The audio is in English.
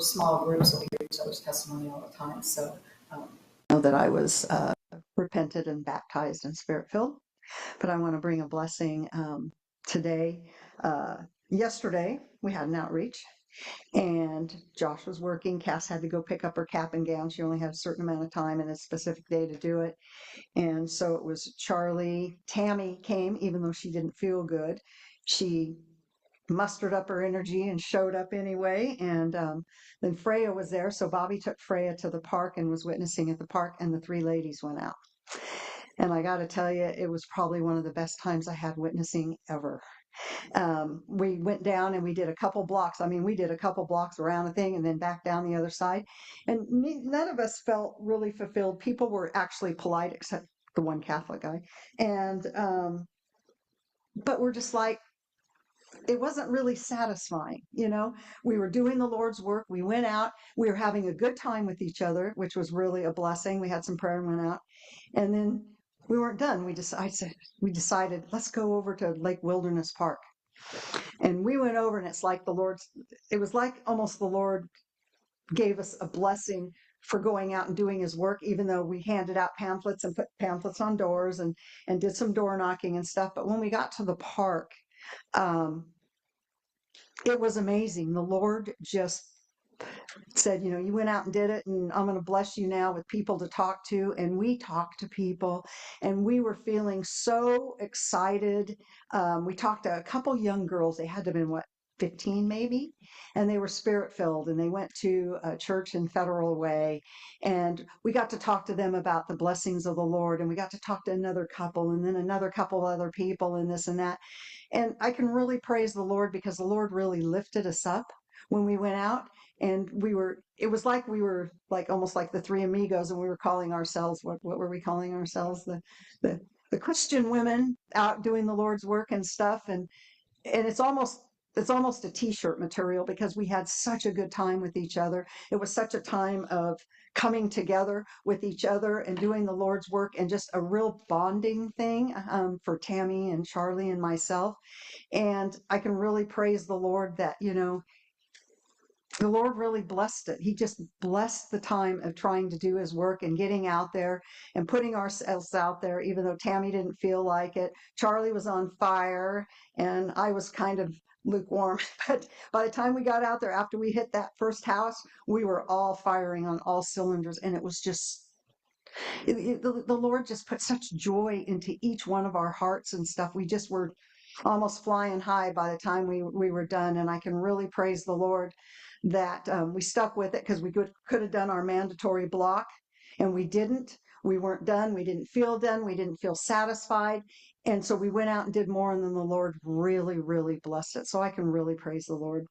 small groups, and we hear each other's testimony all the time. So I know that I was repented and baptized and spirit-filled, but I want to bring a blessing today. Yesterday, we had an outreach, and Josh was working. Cass had to go pick up her cap and gown. She only had a certain amount of time and a specific day to do it. And so it was Charlie. Tammy came, even though she didn't feel good. She mustered up her energy and showed up anyway. And then Freya was there. So Bobby took Freya to the park and was witnessing at the park, and the three ladies went out. And I got to tell you, it was probably one of the best times I had witnessing ever. We went down and we did a couple blocks. I mean, we did a couple blocks around the thing and then back down the other side. And none of us felt really fulfilled. People were actually polite, except the one Catholic guy. And, but we're just like, it wasn't really satisfying. We were doing the Lord's work. We went out, we were having a good time with each other, which was really a blessing. We had some prayer and went out, and then we weren't done. We decided, let's go over to Lake Wilderness Park. And we went over, and it was like almost the Lord gave us a blessing for going out and doing his work, even though we handed out pamphlets and put pamphlets on doors and did some door knocking and stuff. But when we got to the park, it was amazing. The Lord just said, you went out and did it, and I'm going to bless you now with people to talk to. And we talked to people, and we were feeling so excited. We talked to a couple young girls. They had to have been, 15 maybe, and they were spirit-filled, and they went to a church in Federal Way, and we got to talk to them about the blessings of the Lord, and we got to talk to another couple, and then another couple other people, and this and that. And I can really praise the Lord, because the Lord really lifted us up when we went out. And it was like we were like almost like the three amigos, and we were calling ourselves, what were we calling ourselves? The Christian women out doing the Lord's work and stuff. And it's almost a t-shirt material, because we had such a good time with each other. It was such a time of coming together with each other and doing the Lord's work, and just a real bonding thing for Tammy and Charlie and myself. And I can really praise the Lord that, the Lord really blessed it. He just blessed the time of trying to do his work and getting out there and putting ourselves out there, even though Tammy didn't feel like it. Charlie was on fire, and I was kind of lukewarm. But by the time we got out there, after we hit that first house, we were all firing on all cylinders. And it was just, the Lord just put such joy into each one of our hearts and stuff. We just were almost flying high by the time we were done. And I can really praise the Lord that we stuck with it, because we could have done our mandatory block, and we didn't. We weren't done. We didn't feel done. We didn't feel satisfied. And so we went out and did more, and then the Lord really, really blessed it. So I can really praise the Lord.